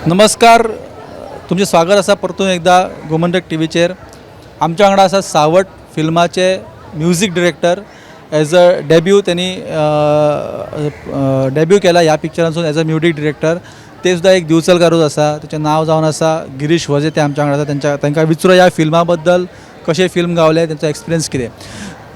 नमस्कार. तुमचे स्वागत असा परतून एकदा गोमंतक टीव्हीचेर. आमच्या वांगडा असा सावट फिल्माचे music director. As a debut त्यांनी डेब्यू केला ह्या पिक्चरांसून एज अ म्युझिक डिरेक्टर. ते सुद्धा एक दिवचलकारूच असा. त्याचें नाव जावन आसा गिरीश वजे. ते आमच्या वांगडा आसा. तांकां विचारूया ह्या फिल्मा बद्दल, कशें फिल्म गावलें, त्यांचो एक्सपिरियन्स कितें.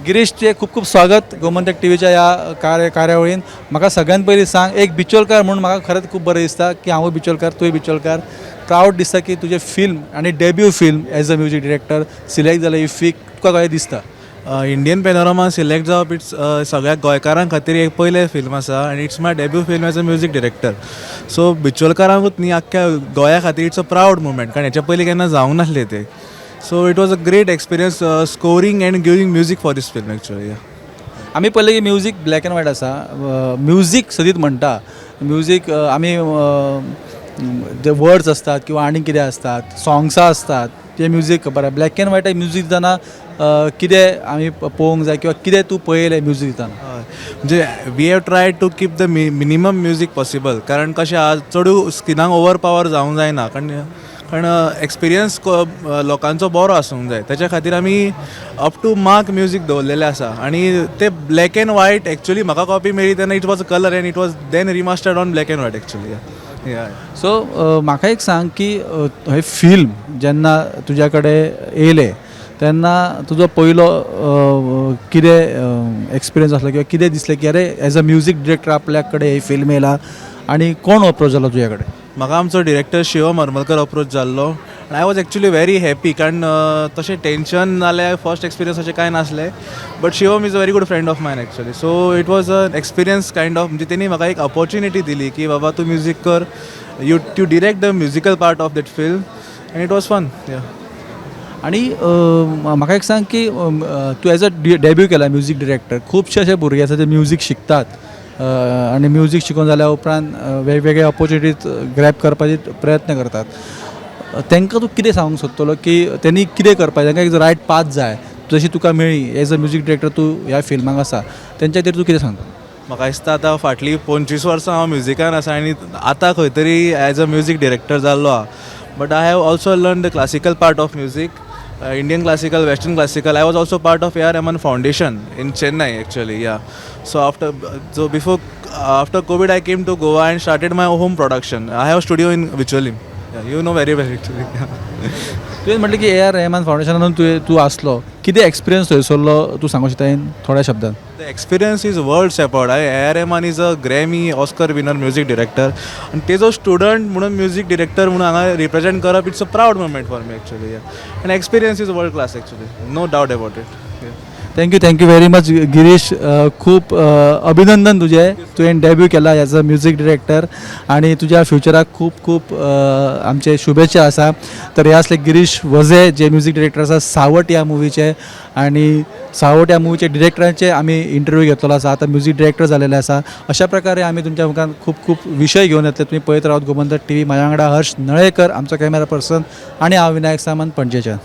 गिरीशचे खूप खूप स्वागत गोमंतक टीव्हीच्या ह्या कार्यावळीन. म्हाका सगळ्यात पयलीं सांग, एक बिचोलकार म्हणून म्हाका खरेंच खूप बरें दिसता की हांवूय बिचोलकार, तूंय बिचोलकार. प्राऊड दिसता की तुजें फिल्म आनी debut film as a music director select जालें इफ्फीक. तुका कशें दिसता? इंडियन पेनोरमा सिलेक्ट जावप इट्स सगळ्या गोंयकारां खातीर एक पयलें फिल्म आसा आनी it's my debut film as a music director. So बिचोलकारांकूच न्ही, आख्ख्या गोंया खातीर इट्स अ प्राऊड मुमेंट, कारण हेच्या पयलीं केन्ना जावंक नासलें तें. So it was a great experience scoring and giving music for this film actually. आमी पळयलें की म्युझीक ब्लॅक एंड व्हायट आसा. म्युझीक सदीत म्हणटा म्युझीक आमी जे वर्ड्स असतात किंवा आनी कितें असतात, सॉंग्सां असतात, ते म्युझीक खबर. ब्लॅक एंड व्हायट म्युझीक दितना कितें आमी पळोवंक जाय किंवा कितें तूं पळयलें म्युझीक दितना? म्हणजे we have tried to keep the minimum music possible, कारण कशें आज चडू स्किनाक ओवर पावर जावंक जायना, कारण एक्सपिरियन्स लोकांचो बरो आसूंक जाय. त्याच्या खातीर आमी अप टू मार्क म्युझीक दवरलेलें आसा. आनी ते ब्लॅक एंड व्हायट एक्चुअली म्हाका कॉपी मेळ्ळी तेन्ना it was a colour and it was then remastered on black and white actually. So म्हाका एक सांग की हे फिल्म जेन्ना तुज्या कडेन येयलें तेन्ना तुजो पयलो कितें एक्सपिरियन्स आसलो किंवा कितें दिसलें की अरे एज अ म्युझिक डिरेक्टर आपल्या कडेन ही फिल्म येयला, आनी कोण अप्रोच जालो तुज्या कडेन? म्हाका आमचो डिरेक्टर शिवम हरमलकर अप्रोच जाल्लो. I was actually very happy, कारण तशें टेन्शन नाल्यार फर्स्ट एक्सपिरियन्स अशें कांय नासलें. But Shivam is a very good friend of mine actually. So it was a experience kind of, म्हणजे तेणी म्हाका एक ऑपॉर्च्युनिटी दिली की बाबा तूं म्युझीक कर, you direct the musical part of that film, and it was fun. आनी म्हाका एक सांग की तूं एज अ डेब्यू केला म्युझिक डिरेक्टर. खुबशे अशे भुरगे आसा जे म्युझीक शिकतात आनी म्युझीक शिकून जाल्या उपरांत वेगवेगळे ऑपॉर्च्युनिटीज ग्रॅब करपाचे प्रयत्न करतात. तांकां तूं कितें सांगूंक सोदतलो की त्यांनी कितें करपाचें, तांकां एक रायट पाथ जाय जशी तुका मेळ्ळी एज अ म्युझीक डिरेक्टर तूं ह्या फिल्माक आसा, तेंच्या खातीर तूं कितें सांगता? म्हाका दिसता आतां फाटलीं 25 वर्सां हांव म्युझिकान आसा आनी आतां खंय तरी एज अ म्युझीक डिरेक्टर जाल्लो आहा. But I have also learn the classical part of music, Indian classical, western classical. I was also part of AR Rahman foundation in Chennai actually. So after COVID I came to Goa and started my home production. I have a studio in Vicholim. You know very well actually. तुवें म्हटलें की AR Rahman फाउंडेशनान तूं आसलो. कितें experience थंयसरलो तूं सांगूं शकता थोड्या शब्दान? The experience is world separate. AR Rahman is a Grammy, Oscar winner music director. And तेजो स्टुडंट म्हणून म्युझिक डिरेक्टर म्हणून हांगा रिप्रेझेंट करप, it's a proud moment for me actually. And experience is world class actually. No doubt about it. Thank you very much Girish. खूप अभिनंदन तुझे. तुवें debut केला एज अ म्युझिक डिरेक्टर आनी तुज्या फ्युचराक खूप खूप आमचे शुभेच्छा आसा. तर हे असले गिरीश वजे जे म्युझिक डिरेक्टर आसा सावट ह्या मुवीचे. आनी सावट ह्या मुवीचे डिरेक्टरांचे आमी इंटरव्यू घेतलो आसा. आता म्युझिक डिरेक्टर जालेले आसा. अशा प्रकारे आमी तुमच्या मुखार खूप खूप विशय घेवन येतले. तुम्ही पळयत रावत गोमंतक टीव्ही. म्हाज्या वांगडा हर्ष नळेकर आमचो कॅमेरा पर्सन, आनी हांव विनायक सामंत पणजेच्यान.